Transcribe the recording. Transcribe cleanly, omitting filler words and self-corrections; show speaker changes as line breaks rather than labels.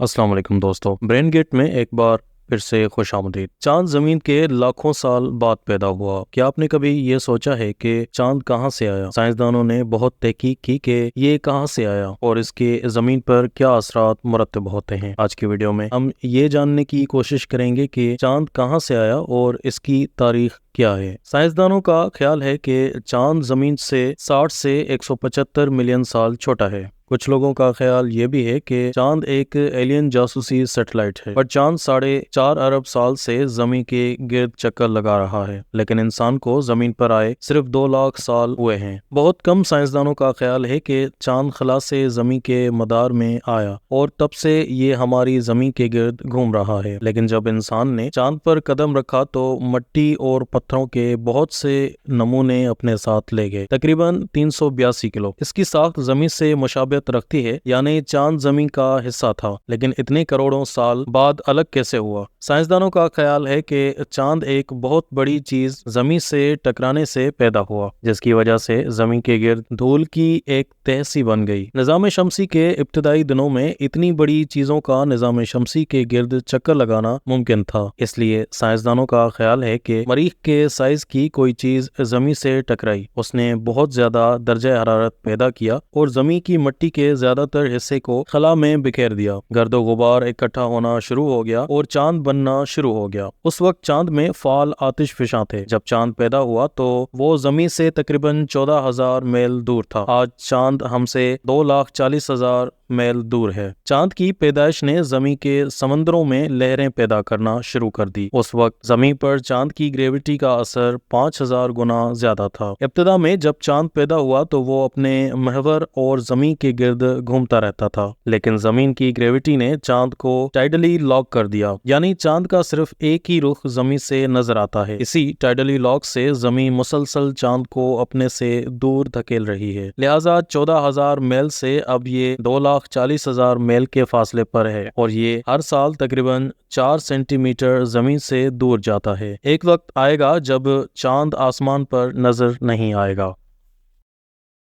अस्सलाम वालेकुम दोस्तों, ब्रेन गेट में एक बार फिर से खुश आमदीद। चांद जमीन के लाखों साल बाद पैदा हुआ। क्या आपने कभी ये सोचा है कि चांद कहाँ से आया? साइंसदानों ने बहुत तहकीक की कि ये कहाँ से आया और इसके जमीन पर क्या असरात मुरतब होते हैं। आज की वीडियो में हम ये जानने की कोशिश करेंगे कि चांद कहाँ से आया और इसकी तारीख क्या है। साइंसदानों का ख्याल है कि चांद जमीन से 60 से 175 मिलियन साल छोटा है। कुछ लोगों का ख्याल ये भी है कि चांद एक एलियन जासूसी सैटेलाइट है, पर चांद 4.5 अरब साल से जमीन के गिर्द चक्कर लगा रहा है, लेकिन इंसान को जमीन पर आए सिर्फ 2 लाख साल हुए हैं। बहुत कम साइंसदानों का ख्याल है कि चांद खला से जमीन के मदार में आया और तब से ये हमारी जमीन के गिर्द घूम रहा है। लेकिन जब इंसान ने चांद पर कदम रखा तो मिट्टी और पत्थरों के बहुत से नमूने अपने साथ ले गए, तकरीबन 382 किलो। इसकी साख्त जमीन से मुशाबिहत रखती है, यानी चांद जमीन का हिस्सा था, लेकिन इतने करोड़ों साल बाद अलग कैसे हुआ? साइंसदानों का ख्याल है कि चांद एक बहुत बड़ी चीज जमीन से टकराने से पैदा हुआ, जिसकी वजह से जमीन के गिर्द धूल की एक तह सी बन गई। निजाम शमसी के इब्तदाई दिनों में इतनी बड़ी चीजों का निजाम शमसी के गिर्द चक्कर लगाना मुमकिन था, इसलिए साइंसदानों का ख्याल है कि मरीख के साइज की कोई चीज जमीन से टकराई, उसने बहुत ज्यादा दर्जा हरारत पैदा किया और जमीन की मिट्टी के ज्यादातर हिस्से को खला में बिखेर दिया। गर्दो गुबार इकट्ठा होना शुरू हो गया और चांद बनना शुरू हो गया। उस वक्त चांद में फाल आतिश फिशां थे। जब चांद पैदा हुआ तो वो जमीन से तकरीबन 14,000 मील दूर था। आज चांद हमसे 2,40,000 मील दूर है। चांद की पैदाइश ने जमीन के समंदरों में लहरें पैदा करना शुरू कर दी। उस वक्त जमीन पर चांद की ग्रेविटी का असर 5,000 गुना ज्यादा था। इब्तिदा में जब चांद पैदा हुआ तो वो अपने महवर और जमीन के गिर्द घूमता रहता था, लेकिन जमीन की ग्रेविटी ने चांद को टाइडली लॉक कर दिया, यानी चांद का सिर्फ एक ही रुख जमीन से नजर आता है। इसी टाइडली लॉक से जमीन मुसलसल चांद को अपने से दूर धकेल रही है। लिहाजा 14,000 मील से अब ये 2,40,000 मील के फासले पर है और ये हर साल तकरीबन 4 सेंटीमीटर जमीन से दूर जाता है। एक वक्त आएगा जब चांद आसमान पर नजर नहीं आएगा।